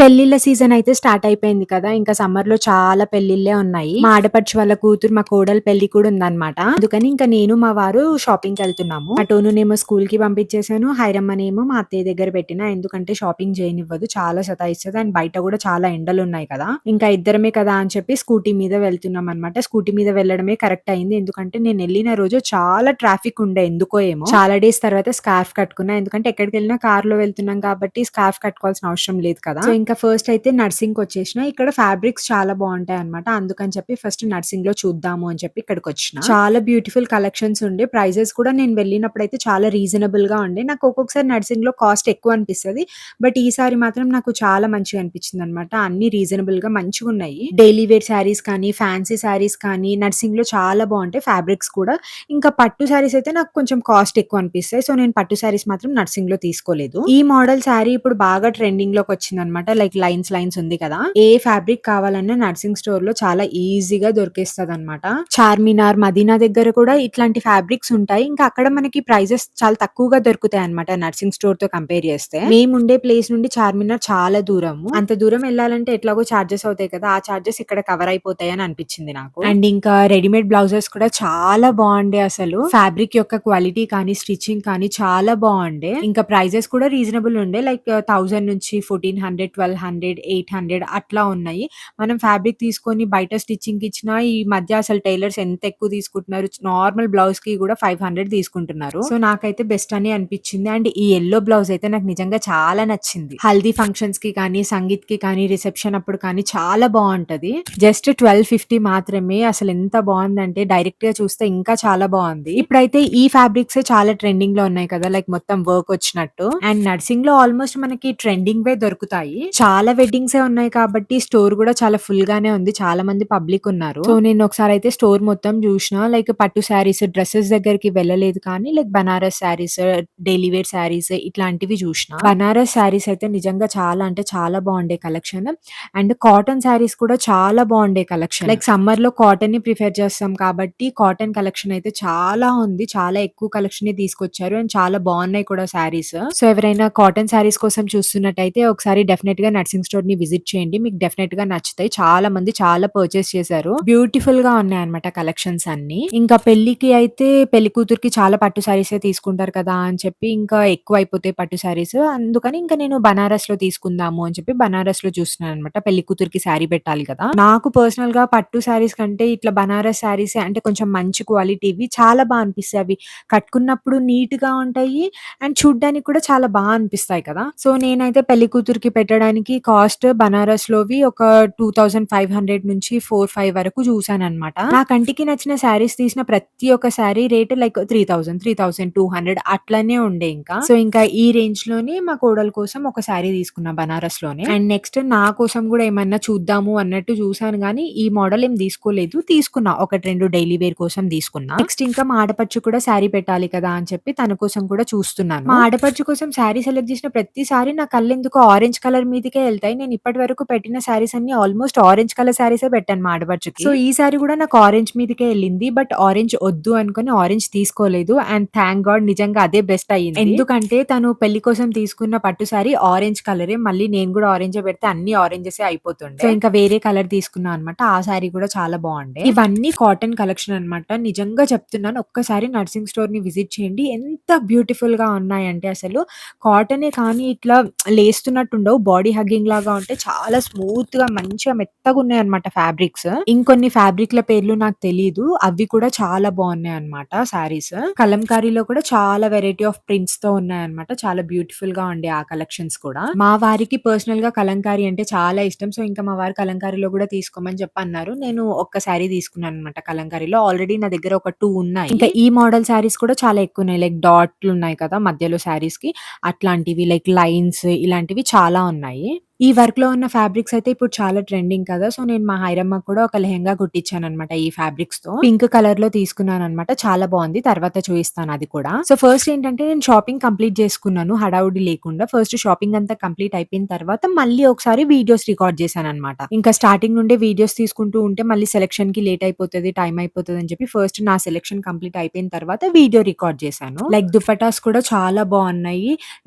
పెళ్ళిళ్ళ సీజన్ అయితే స్టార్ట్ అయిపోయింది కదా! ఇంకా సమ్మర్‌లో చాలా పెళ్ళిళ్ళే ఉన్నాయి. మా ఆడపడుచు వాళ్ళ కూతురు, మా కోడలు పెళ్లి కూడా ఉందన్నమాట. అందుకని ఇంకా నేను, మా వారు షాపింగ్‌కెళ్తున్నాము. మా టోనునేమో స్కూల్‌కి పంపించేసాను. హైరమ్మనేమో మా అత్తయ్య దగ్గర పెట్టినా. ఎందుకంటే షాపింగ్ చేయనివ్వదు. చాలా సతాయిస్తది. అండ్ బయట కూడా చాలా ఎండలున్నాయి కదా! ఇంకా ఇద్దరమే కదా అని చెప్పి స్కూటీ మీద వెళ్తున్నామన్నమాట. స్కూటీ మీద వెళ్ళడమే కరెక్ట్ అయింది. ఎందుకంటే నేనెళ్ళిన రోజు చాలా ట్రాఫిక్ ఉండే ఎందుకో ఏమో. చాలా డేస్ తర్వాత స్కార్ఫ్ కట్టుకున్నా. ఎందుకంటే ఎక్కడికెళ్ళినా కార్‌లో వెళ్తున్నాం కాబట్టి స్కార్ఫ్ కట్టుకోవాల్సిన అవసరం లేదు కదా! సో, ఇంకా ఫస్ట్ అయితే నర్సింగ్‌కొచ్చేసినా. ఇక్కడ ఫ్యాబ్రిక్స్ చాలా బావుంటాయన్నమాట. అందుకని చెప్పి ఫస్ట్ నర్సింగ్‌లో చూద్దాము అని చెప్పి ఇక్కడికొచ్చిన. చాలా బ్యూటిఫుల్ కలెక్షన్స్ ఉండే. ప్రైజెస్ కూడా నేను వెళ్ళినప్పుడైతే చాలా రీజనబుల్‌గా ఉండే. నాకు ఒక్కొక్కసారి నర్సింగ్‌లో కాస్ట్ ఎక్కువ అనిపిస్తది. బట్ ఈసారి మాత్రం నాకు చాలా మంచిగా అనిపించిందన్నమాట. అన్నీ రీజనబుల్‌గా మంచిగున్నాయి. డైలీ వేర్ శారీస్ కానీ, ఫ్యాన్సీ శారీస్ కానీ నర్సింగ్‌లో చాలా బావుంటాయి. ఫ్యాబ్రిక్స్ కూడా. ఇంకా పట్టు శారీస్ అయితే నాకు కొంచెం కాస్ట్ ఎక్కువ అనిపిస్తాయి. సో, నేను పట్టు శారీస్ మాత్రం నర్సింగ్‌లో తీసుకోలేదు. ఈ మోడల్ శారీ ఇప్పుడు బాగా ట్రెండింగ్‌లోకొచ్చిందనమాట. లైక్ లైన్స్ లైన్స్ ఉంది కదా! ఏ ఫ్యాబ్రిక్ కావాలన్నా నర్సింగ్ స్టోర్‌లో చాలా ఈజీగా దొరికేస్తదనమాట. చార్మినార్, మదీనా దగ్గర కూడా ఇట్లాంటి ఫ్యాబ్రిక్స్ ఉంటాయి. ఇంకా అక్కడ మనకి ప్రైజెస్ చాలా తక్కువగా దొరుకుతాయన్నమాట నర్సింగ్ స్టోర్‌తో కంపేర్ చేస్తే. మేముండే ప్లేస్ నుండి చార్మినార్ చాలా దూరము. అంత దూరం ఎళ్ళాలంటే ఎట్లాగో చార్జెస్ అవుతాయి కదా! ఆ చార్జెస్ ఇక్కడ కవర్ అయిపోతాయని అనిపించింది నాకు. అండ్ ఇంకా రెడీమేడ్ బ్లౌజెస్ కూడా చాలా బావుండే అసలు. ఫ్యాబ్రిక్ యొక్క క్వాలిటీ కానీ, స్టిచ్చింగ్ కానీ చాలా బావుండే. ఇంకా ప్రైజెస్ కూడా రీజనబుల్ ఉండే. లైక్ 1000 నుంచి 1400, 1200, 800 అట్లా ఉన్నాయి. మనం ఫ్యాబ్రిక్ తీసుకొని బయట స్టిచ్చింగ్‌కి ఇచ్చినా ఈ మధ్య అసలు టైలర్స్ ఎంత ఎక్కువ తీసుకుంటున్నారు. నార్మల్ బ్లౌజ్‌కి కూడా 500 తీసుకుంటున్నారు. సో, నాకైతే బెస్ట్ అని అనిపించింది. అండ్ ఈ యెల్లో బ్లౌజ్ అయితే నాకు నిజంగా చాలా నచ్చింది. హల్దీ ఫంక్షన్స్‌కి కానీ, సంగీత్‌కి కానీ, రిసెప్షన్ అప్పుడు కానీ చాలా బావుంటది. జస్ట్ 1250 మాత్రమే. అసలు ఎంత బావుందంటే డైరెక్ట్‌గా చూస్తే ఇంకా చాలా బావుంది. ఇప్పుడైతే ఈ ఫ్యాబ్రిక్సే చాలా ట్రెండింగ్‌లో ఉన్నాయి కదా! లైక్ మొత్తం వర్క్ వచ్చినట్టు. అండ్ నర్సింగ్‌లో ఆల్మోస్ట్ మనకి ట్రెండింగ్‌వే దొరుకుతాయి. చాలా వెడ్డింగ్సే ఉన్నాయి కాబట్టి స్టోర్ కూడా చాలా ఫుల్ గానే ఉంది. చాలా మంది పబ్లిక్ ఉన్నారు. సో, నేను ఒకసారైతే స్టోర్ మొత్తం చూషిన. లైక్ పట్టు శారీస్, డ్రెసెస్ దగ్గరికి వెళ్ళలేదు కానీ like Banaras saris, daily wear saris ఇట్లాంటివి చూషిన. బనారస్ శారీస్ అయితే నిజంగా చాలా అంటే చాలా బావుండే కలెక్షన్. అండ్ కాటన్ శారీస్ కూడా చాలా బావుండే కలెక్షన్. లైక్ సమ్మర్‌లో కాటన్‌ని ప్రిఫర్ చేస్తాం కాబట్టి కాటన్ కలెక్షన్ అయితే చాలా ఉంది. చాలా ఎక్కువ కలెక్షనే తీసుకొచ్చారు. అండ్ చాలా బావున్నాయి కూడా శారీస్. సో, ఎవరైనా కాటన్ శారీస్ కోసం చూస్తున్నట్టయితే ఒకసారి డెఫినెట్‌గా నర్సింగ్ స్టోర్‌ని విజిట్ చేయండి. మీకు డెఫినెట్‌గా నచ్చుతాయి. చాలా మంది చాలా పర్చేస్ చేశారు. బ్యూటిఫుల్‌గా ఉన్నాయన్నమాట కలెక్షన్స్ అన్నీ. ఇంకా పెళ్ళికి అయితే పెళ్లి కూతురికి చాలా పట్టు శారీసే తీసుకుంటారు కదా! అని చెప్పి ఇంకా ఎక్కువైపోతాయి పట్టు శారీస్. అందుకని ఇంకా నేను బనారస్‌లో తీసుకుందాము అని చెప్పి బనారస్‌లో చూస్తున్నానన్నమాట. పెళ్లి కూతురికి శారీ పెట్టాలి కదా! నాకు పర్సనల్‌గా పట్టు శారీస్ కంటే ఇట్లా బనారస్ శారీసే అంటే కొంచెం మంచి క్వాలిటీవి చాలా అనిపిస్తాయి. అవి కట్టుకున్నప్పుడు నీట్‌గా ఉంటాయి. అండ్ చూడ్డానికి కూడా చాలా అనిపిస్తాయి కదా! సో, నేనైతే పెళ్లి కూతురికి పెట్టడానికి కాస్ట్ బనారస్‌లోవి ఒక 2500 నుంచి 4, 5 వరకు చూసానన్నమాట. నా కంటికి నచ్చిన శారీస్ తీసిన ప్రతి ఒక్క శారీ రేట్ లైక్ 3000, 3200 అట్లనే ఉండే ఇంకా. సో, ఇంకా ఈ రేంజ్‌లోనే మా కోడలు కోసం ఒక శారీ తీసుకున్నా బనారస్‌లోనే. అండ్ నెక్స్ట్ నా కోసం కూడా ఏమన్నా చూద్దాము అన్నట్టు చూసాను గానీ, ఈ మోడల్ ఏం తీసుకోలేదు. తీసుకున్నా. 1, 2 డైలీ వేర్ కోసం తీసుకున్నా. నెక్స్ట్ ఇంకా మా ఆడపడుచు కూడా శారీ పెట్టాలి కదా! అని చెప్పి తన కోసం కూడా చూస్తున్నాను. మా ఆడపడుచు కోసం శారీ సెలెక్ట్ చేసిన ప్రతిసారి నా కళ్ళెందుకో ఆరెంజ్ కలర్ మీదకే ఎళ్తాయి. నేను ఇప్పటి వరకు పెట్టిన శారీస్ అన్నీ ఆల్మోస్ట్ ఆరెంజ్ కలర్ శారీసే పెట్టాను మా ఆడపడుచుకి. సో, ఈ సారి కూడా నాకు ఆరెంజ్ మీదకే ఎళ్ళింది. బట్ ఆరెంజ్ వద్దు అనుకోని ఆరెంజ్ తీసుకోలేదు. అండ్ థాంక్ గాడ్ నిజంగా అదే బెస్ట్ అయ్యింది. ఎందుకంటే తను పెళ్లి కోసం తీసుకున్న పట్టు శారీ ఆరెంజ్ కలరే. మళ్ళీ నేను కూడా ఆరెంజే పెడితే అన్ని ఆరెంజెసే అయిపోతుండే. సో, ఇంకా వేరే కలర్ తీసుకున్నా అనమాట. ఆ శారీ కూడా చాలా బావుండే. ఇవన్నీ కాటన్ కలెక్షన్ అనమాట. నిజంగా చెప్తున్నాను. ఒక్కసారి నర్సింగ్ స్టోర్‌ని విజిట్ చేయండి. ఎంత బ్యూటిఫుల్‌గా ఉన్నాయంటే అసలు కాటనే కానీ ఇట్లా లేస్తున్నట్టుండవు. బాడీ హగ్గింగ్ లాగా ఉంటాయి. చాలా స్మూత్‌గా మంచిగా మెత్తగున్నాయన్నమాట ఫ్యాబ్రిక్స్. ఇంకొన్ని ఫ్యాబ్రిక్‌ల పేర్లు నాకు తెలీదు. అవి కూడా చాలా బావున్నాయన్నమాట శారీస్. కలంకారీలో కూడా చాలా వెరైటీ ఆఫ్ ప్రింట్స్‌తో ఉన్నాయన్నమాట. చాలా బ్యూటిఫుల్‌గా ఉండే ఆ కలెక్షన్స్ కూడా. మా వారికి పర్సనల్‌గా కలంకారీ అంటే చాలా ఇష్టం. సో, ఇంకా మా వారు కలంకారీలో కూడా తీసుకోమని చెప్పి అన్నారు. నేను ఒక్క శారీ తీసుకున్నానన్నమాట కలంకారీలో. ఆల్రెడీ నా దగ్గర ఒక 2 ఉన్నాయి. ఇంకా ఈ మోడల్ శారీస్ కూడా చాలా ఎక్కువున్నాయి. లైక్ డాట్లున్నాయి కదా! మధ్యలో శారీస్‌కి అట్లాంటివి లైక్ లైన్స్ ఇలాంటివి చాలా ఉన్నాయి. ఈ వర్క్‌లో ఉన్న ఫ్యాబ్రిక్స్ అయితే ఇప్పుడు చాలా ట్రెండింగ్ కదా! సో, నేను మా హైరమ్మకి కూడా ఒక లెహెంగా కుట్టించానన్నమాట ఈ ఫ్యాబ్రిక్స్‌తో. పింక్ కలర్‌లో తీసుకున్నానన్నమాట. చాలా బావుంది. తర్వాత చూయిస్తాను అది కూడా. సో, ఫస్ట్ ఏంటంటే నేను షాపింగ్ కంప్లీట్ చేసుకున్నాను హడావుడి లేకుండా. ఫస్ట్ షాపింగ్ అంతా కంప్లీట్ అయిపోయిన తర్వాత మళ్ళీ ఒకసారి వీడియోస్ రికార్డ్ చేశానన్నమాట. ఇంకా స్టార్టింగ్ నుండే వీడియోస్ తీసుకుంటూ ఉంటే మళ్ళీ సెలక్షన్‌కి లేట్ అయిపోతది, టైం అయిపోతదని చెప్పి ఫస్ట్ నా సెలక్షన్ కంప్లీట్ అయిపోయిన తర్వాత వీడియో రికార్డ్ చేశాను. లైక్ దుపట్టాస్ కూడా చాలా బావున్నాయి.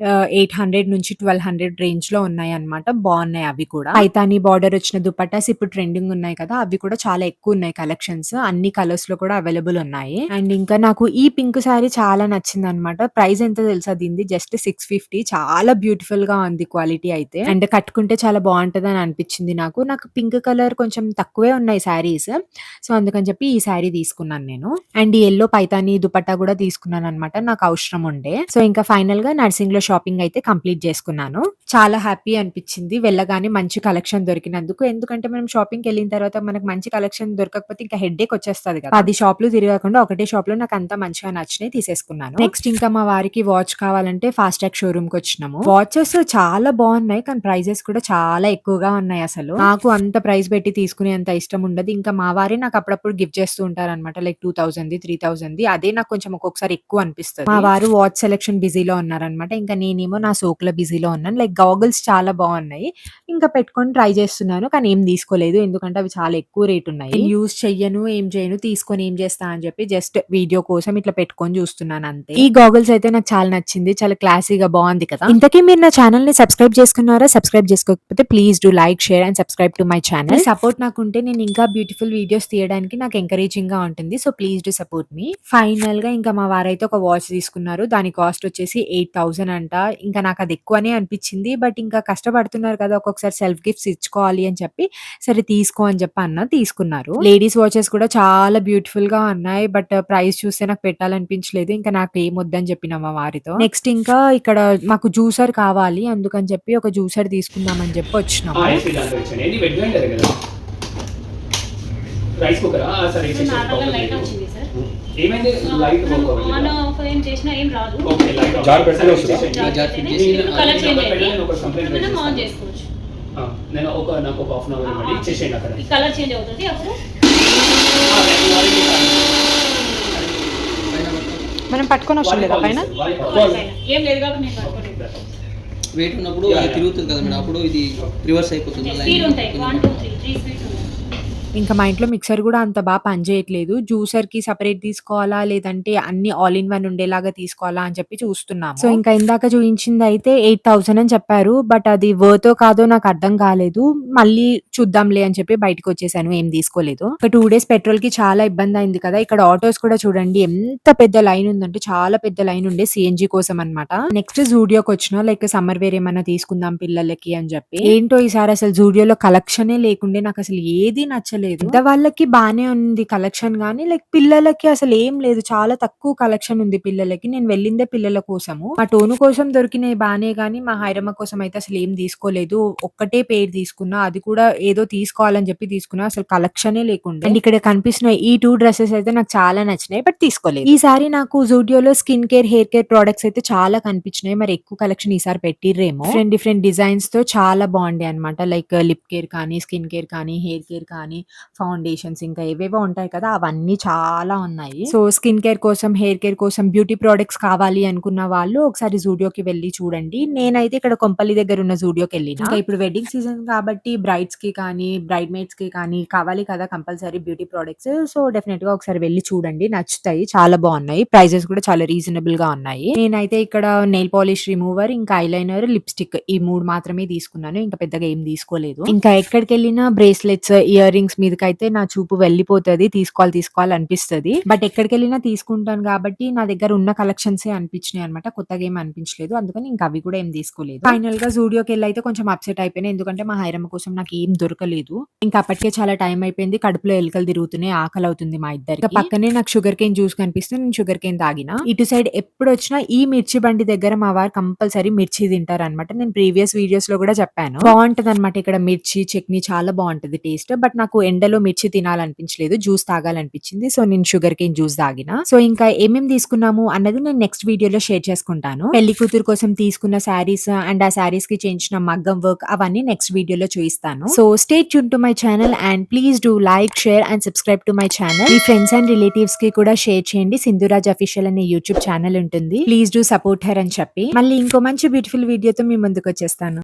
800 నుంచి 1200 రేంజ్‌లో ఉన్నాయన్నమాట. బాగున్నాయి అవి కూడా. పైతాని బార్డర్ వచ్చిన దుపట్టాస్ ఇప్పుడు ట్రెండింగ్ ఉన్నాయి కదా, అవి కూడా చాలా ఎక్కువ ఉన్నాయి కలెక్షన్స్. అన్ని కలర్స్ లో కూడా అవైలబుల్ ఉన్నాయి. అండ్ ఇంకా నాకు ఈ పింక్ సారీ చాలా నచ్చింది అనమాట. ప్రైస్ ఎంత తెలుసా దీనిది? జస్ట్ 650. చాలా బ్యూటిఫుల్ గా ఉంది క్వాలిటీ అయితే. అండ్ కట్టుకుంటే చాలా బాగుంటది అని అనిపించింది నాకు. నాకు పింక్ కలర్ కొంచెం తక్కువే ఉన్నాయి శారీస్. సో అందుకని చెప్పి ఈ శారీ తీసుకున్నాను నేను. అండ్ ఈ యెల్లో పైతాని దుపట్టా కూడా తీసుకున్నాను అనమాట, నాకు అవసరం ఉండే. సో ఇంకా ఫైనల్ గా నర్సింగ్ లో షాపింగ్ అయితే కంప్లీట్ చేసుకున్నాను. చాలా హ్యాపీ అనిపించింది వెళ్ళగానే మంచి కలెక్షన్ దొరికినందుకు. ఎందుకంటే మనం షాపింగ్ కి వెళ్ళిన తర్వాత మనకు మంచి కలెక్షన్ దొరకకపోతే ఇంకా హెడ్ఏక్ వచ్చేస్తుంది కదా. 10 షాపులు తిరగకుండా ఒకటే షాప్ లో నాకు అంతా మంచిగా నచ్చినాయి, తీసేసుకున్నాను. నెక్స్ట్ ఇంకా మా వారికి వాచ్ కావాలంటే ఫాస్ట్ ట్రాక్ షోరూమ్ కి వచ్చినాము. వాచెస్ చాలా బాగున్నాయి కానీ ప్రైజెస్ కూడా చాలా ఎక్కువగా ఉన్నాయి. అసలు నాకు అంత ప్రైస్ పెట్టి తీసుకునే అంత ఇష్టం ఉండదు. ఇంకా మా వారే నాకు అప్పుడప్పుడు గిఫ్ట్ చేస్తూ ఉంటారు అనమాట, లైక్ 2000 3000. అదే నాకు కొంచెం ఒక్కొక్కసారి ఎక్కువ అనిపిస్తుంది. మా వారు వాచ్ సెలెక్షన్ బిజీలో ఉన్నారనమాట. ఇంకా నేనేమో నా సోకుల బిజీలో ఉన్నాను. లైక్ గాగుల్స్ చాలా బాగున్నాయి, ఇంకా పెట్టుకొని ట్రై చేస్తున్నాను కానీ ఏం తీసుకోలేదు, ఎందుకంటే అవి చాలా ఎక్కువ రేట్ ఉన్నాయి. యూజ్ చెయ్యను, ఏం చేయను, తీసుకొని ఏం చేస్తా అని చెప్పి జస్ట్ వీడియో కోసం ఇట్లా పెట్టుకొని చూస్తున్నాను అంతే. ఈ గాగుల్స్ అయితే నాకు చాలా నచ్చింది, చాలా క్లాసీగా బాగుంది కదా. ఇంతకీ మీరు నా ఛానల్ ని సబ్స్క్రైబ్ చేసుకున్నారా? సబ్స్క్రైబ్ చేసుకోకపోతే please do like, share and subscribe to my channel. Support నాకుంటే నేను ఇంకా బ్యూటిఫుల్ వీడియోస్ తీయడానికి నాకు ఎంకరేజింగ్ గా ఉంటుంది. So please do support me. Final గా ఇంకా మా వారైతే ఒక వాచ్ తీసుకున్నారు. దాని కాస్ట్ వచ్చేసి 8000 అంట. ఇంకా నాకు అది ఎక్కువనే అనిపించింది, బట్ ఇంకా కష్టపడుతున్నారు కదా, ఒక్కొక్కసారి సెల్ఫ్ గిఫ్ట్స్ ఇచ్చుకోవాలి అని చెప్పి సరే తీసుకో అని చెప్పి తీసుకున్నారు. లేడీస్ వాచెస్ కూడా చాలా బ్యూటిఫుల్ గా ఉన్నాయి, బట్ ప్రైస్ చూస్తే నాకు పెట్టాలనిపించలేదు. ఇంకా నాకు ఏం వద్దని చెప్పిన మా వారితో. నెక్స్ట్ ఇంకా ఇక్కడ మాకు జ్యూసర్ కావాలి, అందుకని చెప్పి ఒక జ్యూసర్ తీసుకుందామని చెప్పి వచ్చినాము. రైస్ కుక్కర్ సరే లైట్ వచ్చింది సార్. ఏమైంది? లైట్ ఆన్ ఆఫ్ ఏం చేసినా ఏం రాదు. ఓకే లైట్ జార్ పెడితే వస్తుందా? జార్ ఫిట్ చేసి కలర్ చేంజ్ అయ్యింది. ఒక కంప్లైంట్ మనం ఆన్ చేసుకోవచ్చు. నేను నాకు ఒక హాఫ్ అన్ అవర్ ఇవ్వండి, చేసేయండి అక్కడ. ఈ కలర్ చేంజ్ అవుతుంది అప్పుడు మనం పట్టుకొని అవసరం లేదా పైన? ఏం లేదు కాబట్టి నేను పట్టుకోలేదు. వెయిట్ ఉన్నప్పుడు తిరుగుతుంది కదా మేడం, అప్పుడు ఇది రివర్స్ అయిపోతుంది. స్పీడ్ ఉంటాయి 1 2 3 3 స్పీడ్స్ ఉంటాయి. ఇంకా మా ఇంట్లో మిక్సర్ కూడా అంత బాగా పనిచేయట్లేదు. జ్యూసర్ కి సెపరేట్ తీసుకోవాలా లేదంటే అన్ని ఆల్ ఇన్ వన్ ఉండేలాగా తీసుకోవాలా అని చెప్పి చూస్తున్నాము. సో ఇంకా ఇందాక చూపించింది అయితే 8000 అని చెప్పారు, బట్ అది వర్తో కాదో నాకు అర్థం కాలేదు. మళ్ళీ చూద్దాంలే అని చెప్పి బయటకు వచ్చేసాను, ఏం తీసుకోలేదు. ఒక 2 డేస్ పెట్రోల్ కి చాలా ఇబ్బంది అయింది కదా. ఇక్కడ ఆటోస్ కూడా చూడండి ఎంత పెద్ద లైన్ ఉందంటే, చాలా పెద్ద లైన్ ఉండే సిఎన్జి కోసం అనమాట. నెక్స్ట్ జూడియోకి వచ్చిన లైక్ సమ్మర్ వేర్ ఏమైనా తీసుకుందాం పిల్లలకి అని చెప్పి. ఏంటో ఈసారి అసలు జూడియోలో కలెక్షనే లేకుండే, నాకు అసలు ఏది నచ్చలేదు. పెద్దవాళ్ళకి బానే ఉంది కలెక్షన్ గానీ, లైక్ పిల్లలకి అసలు ఏం లేదు, చాలా తక్కువ కలెక్షన్ ఉంది పిల్లలకి. నేను వెళ్ళిందే పిల్లల కోసము. మా టోను కోసం దొరికినాయి బానే గానీ, మా హైరమ్మ కోసం అయితే అసలు ఏం తీసుకోలేదు. ఒక్కటే పేరు తీసుకున్నా, అది కూడా ఏదో తీసుకోవాలని చెప్పి తీసుకున్నా, అసలు కలెక్షనే లేకుండా. అండ్ ఇక్కడ కనిపిస్తున్నాయి ఈ 2 డ్రెస్సెస్ అయితే నాకు చాలా నచ్చినాయి, బట్ తీసుకోలేదు. ఈసారి నాకు జూడియోలో skin care, hair care products అయితే చాలా కనిపించినాయి. మరి ఎక్కువ కలెక్షన్ ఈసారి పెట్టిర్రేమో. డిఫరెంట్ డిజైన్స్ తో చాలా బాగుండే అనమాట. లైక్ లిప్ కేర్ కానీ, స్కిన్ కేర్ కానీ, హెయిర్ కేర్ కానీ, ఫౌండేషన్స్ ఇంకా ఏవేవో ఉంటాయి కదా, అవన్నీ చాలా ఉన్నాయి. సో స్కిన్ కేర్ కోసం, హెయిర్ కేర్ కోసం, బ్యూటీ ప్రొడక్ట్స్ కావాలి అనుకున్న వాళ్ళు ఒకసారి జూడియోకి వెళ్ళి చూడండి. నేనైతే ఇక్కడ కొంపల్లి దగ్గర ఉన్న జూడియోకి వెళ్ళిన. ఇంకా ఇప్పుడు వెడ్డింగ్ సీజన్ కాబట్టి బ్రైడ్స్ కి కానీ, బ్రైడ్ మేట్స్ కి కానీ కావాలి కదా compulsory beauty products. So definite గా ఒకసారి వెళ్ళి చూడండి, నచ్చుతాయి, చాలా బాగున్నాయి. ప్రైజెస్ కూడా చాలా రీజనబుల్ గా ఉన్నాయి. నేనైతే ఇక్కడ నెయిల్ పాలిష్ రిమూవర్, ఇంకా ఐలైనర్, లిప్స్టిక్ ఈ 3 మాత్రమే తీసుకున్నాను, ఇంకా పెద్దగా ఏం తీసుకోలేదు. ఇంకా ఎక్కడికి వెళ్ళినా బ్రేస్లెట్స్, ఇయర్ రింగ్స్ మీదకైతే నా చూపు వెళ్ళిపోతుంది, తీసుకోవాలి అనిపిస్తుంది. బట్ ఎక్కడికి వెళ్ళినా తీసుకుంటాను కాబట్టి నా దగ్గర ఉన్న కలెక్షన్స్ అనిపించినాయి అనమాట, కొత్తగా ఏం అనిపించలేదు. అందుకని ఇంకా అవి కూడా ఏం తీసుకోలేదు. ఫైనల్ గా జూడియోకి వెళ్ళి అయితే కొంచెం అప్సెట్ అయిపోయినా, ఎందుకంటే మా హైరమ్మ కోసం నాకు ఏం దొరకలేదు. ఇంకా అప్పటికే చాలా టైం అయిపోయింది, కడుపులో ఎలుకలు తిరుగుతున్నాయి, ఆకలి అవుతుంది మా ఇద్దరికి. పక్కనే నాకు షుగర్ కేన్ జ్యూస్ కనిపిస్తుంది, నేను షుగర్ కేన్ తాగిన. ఇటు సైడ్ ఎప్పుడు వచ్చినా ఈ మిర్చి బండి దగ్గర మా వారు కంపల్సరీ మిర్చి తింటారు అనమాట. నేను ప్రీవియస్ వీడియోస్ లో కూడా చెప్పాను, బాగుంటది అనమాట ఇక్కడ మిర్చి చట్నీ చాలా బాగుంటది టేస్ట్. బట్ నాకు ఎండలో మిర్చి తినాలనిపించలేదు, జ్యూస్ తాగాలనిపించింది. సో నేను షుగర్ కేన్ జ్యూస్ తాగిన. సో ఇంకా ఏమేమి తీసుకున్నాము అన్నది నేను నెక్స్ట్ వీడియోలో షేర్ చేసుకుంటాను. పెళ్లి కూతురు కోసం తీసుకున్న శారీస్ అండ్ ఆ శారీస్ కి చేయించిన మగ్గం వర్క్ అవన్నీ నెక్స్ట్ వీడియోలో చూపిస్తాను. So stay tune to my channel and please do like, share and subscribe to my channel. Me friends and relatives కి కూడా షేర్ చేయండి. సింధురాజ్ అఫీషియల్ అనే యూట్యూబ్ ఛానల్ ఉంటుంది, ప్లీజ్ డూ సపోర్ట్ హర్ అని చెప్పి. మళ్ళీ ఇంకో మంచి బ్యూటిఫుల్ వీడియోతో మీ ముందుకు వచ్చేస్తాను.